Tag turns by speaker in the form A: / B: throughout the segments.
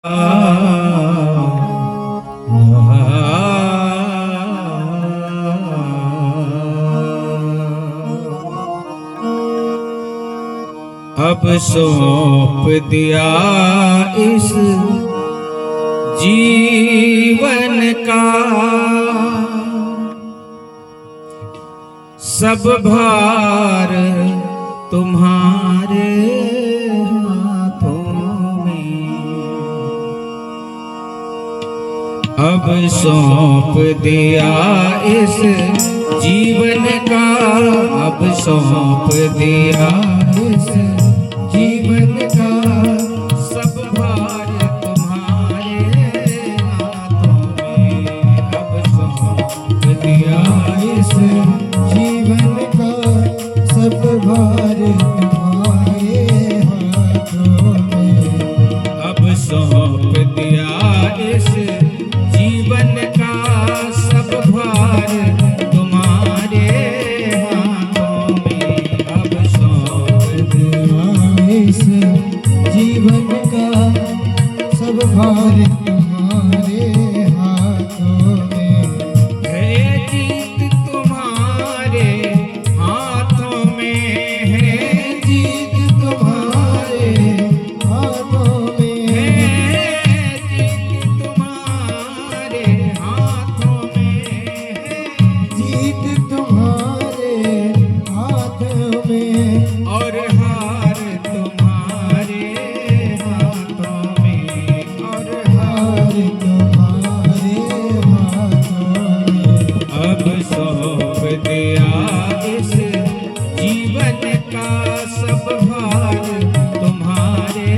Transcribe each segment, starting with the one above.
A: अब सौंप दिया इस जीवन का सब भार तुम्हारे हाथों में। अब सौंप दिया इस जीवन का, अब सौंप दिया इस जीवन का सब भार तुम्हारे हाथों में। अब सौंप दिया
B: इस जीवन का सब भार तुम्हारे हाथों में।
A: अब सौंप दिया इस जीवन का सब भार तुम्हारे हाथों में। अब सौंप
B: इस जीवन का सब भार तुम्हारे हाथों में।
A: है जीत तुम्हारे हाथों में, है
B: जीत तुम्हारे हाथों में।
A: है जीत तुम्हारे हाथों में,
B: जीत तुम्हारे हाथों में।
A: और हार तुम्हारे हाथों में, और
B: हार तुम्हारे हाथों में।
A: अब सौंप दिया इस जीवन का सब भार तुम्हारे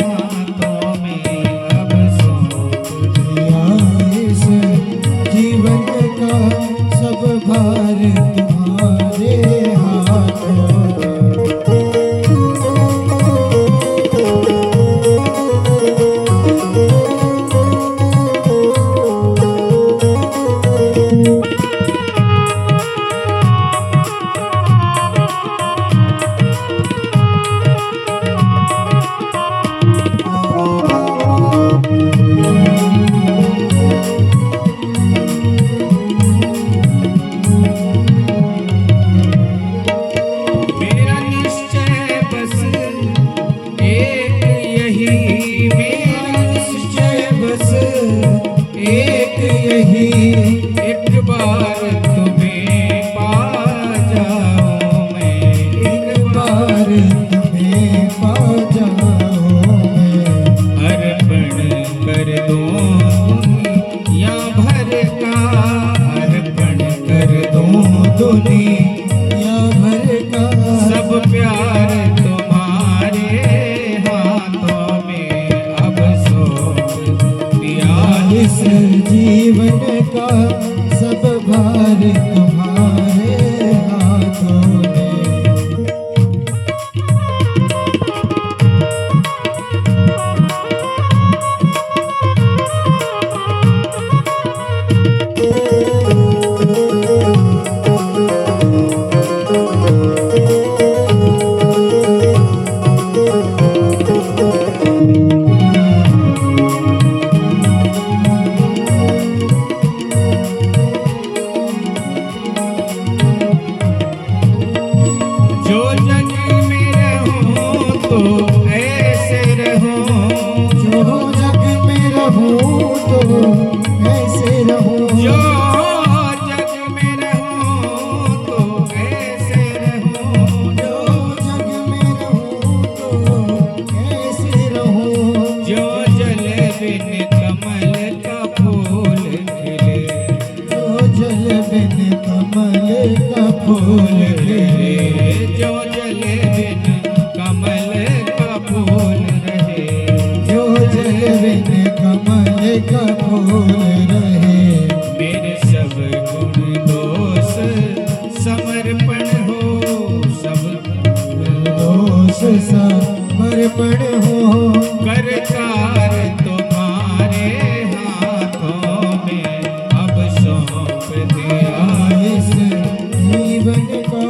A: हाथों में। अब सौंप
B: दिया इस जीवन का सब भार तुम्हारे हाथों में।
A: मेरा निश्चय बस एक यही, मेरा निश्चय
B: बस एक यही,
A: एक बार तुम्हें पा जाऊं मैं।
B: एक बार तुम्हें पा जाऊं मैं।
A: अर्पण कर दूं दुनिया भर का, अर्पण कर दूं
B: दुनिया भर का
A: सब प्यार तुम्हारे हाथों में। अब सौंप दिया
B: इस जीवन का सब भार तुम्हारे हाथों में।
A: जो जग में रहूं तो ऐसे रहूं,
B: जो जग में रहूं तो ऐसे रहूं।
A: जो जग में रहूं तो ऐसे रहूं,
B: जो जग में रहूं तो ऐसे रहूं।
A: जो जल बिन कमल का फूल खिले,
B: जो जल बिन कमल का फूल खिले।
A: जो जल बिन कमल का फूल रहे,
B: जो जल बिन कमल का फूल रहे।
A: मेरे सब गुण दोष समर्पण हो, सब
B: दोष समर्पण हो।
A: करतार तुम्हारे हाथों में। अब सौंप दिया
B: इस जीवन का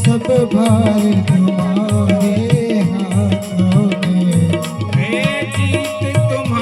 B: सब भार तुम्हारे हाथों में।
A: है जीत तुम्हारे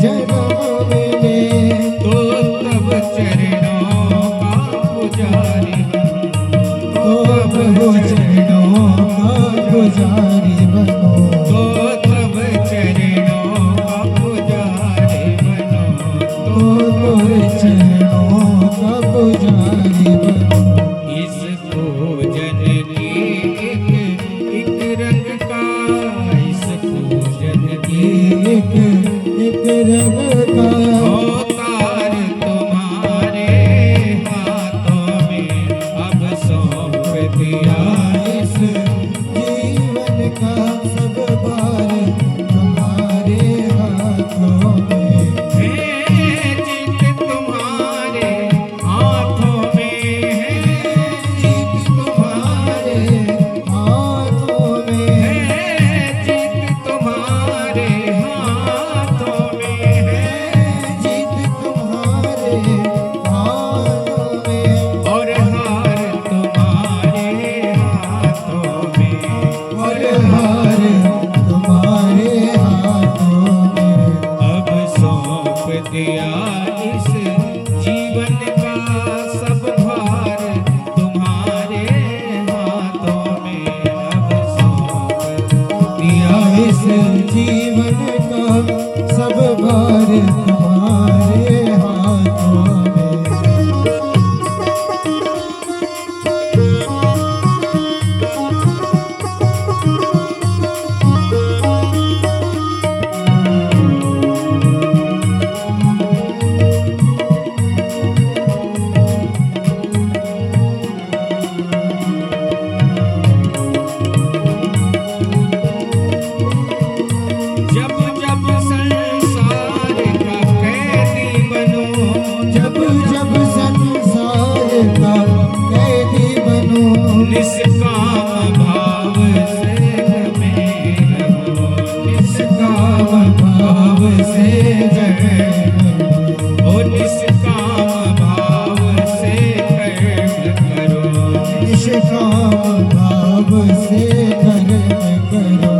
B: जन्म मिले
A: तो तब चरणों का पुजारी
B: तो प्रभु चरणों का पुजारी बनो
A: तो तब चरणों का पुजारी बनो
B: तो चरणों का पुजारी बनो
A: इस पूजन की एक रंग का इस पूजन की
B: एक रंग का
A: अवतार तुम्हारे हाथों में अब सौंप दिया
B: इस जीवन का सब भार तुम्हारे हाथों में
A: है जीत तुम्हारे हाथों में है
B: जीत तुम्हारे हाथों में
A: है जीत तुम्हारे हाथों में है
B: जीत तुम्हारे हाथों में
A: और हार तुम्हारे हाथों में
B: और हार तुम्हारे हाथों में
A: अब सौंप दिया इस जीवन का सब भार तुम्हारे हाथों में अब सौंप दिया
B: इस जीवन का सब भार तुम्हारे हाथों में
A: जब जब संसार का कैदी बनो
B: जब जब संसार का कैदी बनो
A: निष्काम भाव से में रहो
B: निष्काम भाव से
A: ओ निष्काम भाव से कर्म करो
B: निष्काम भाव से कर्म करो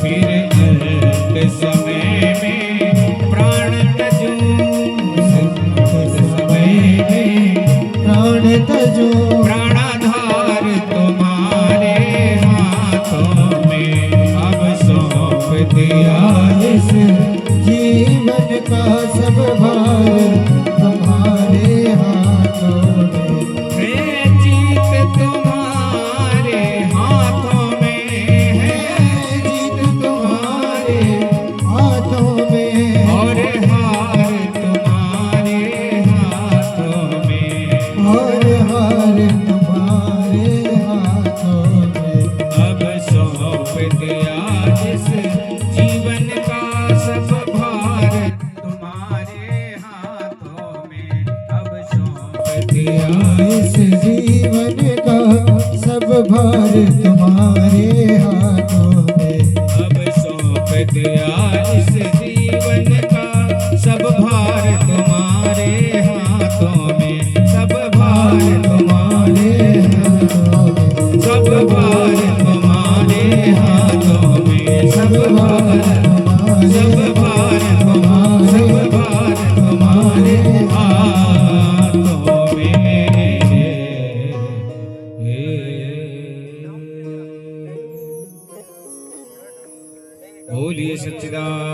A: फिर अंत समय में प्राण तजो समय में
B: प्राण तजो
A: प्राणाधार तुम्हारे हाथों में अब सौंप दिया
B: इस जीवन का सब भार तुम्हारे हाथों में
A: है जीत तुम्हारे हाथों में है
B: जीत तुम्हारे हाथों में
A: और हार तुम्हारे हाथों में
B: और हार तुम्हारे हाथों में
A: अब सौंप दिया इस जीवन का सब भार तुम्हारे हाथों में अब सौंप दिया
B: इस जीवन का सब भार तुम्हारे हाथों में
A: अब सौंप दिया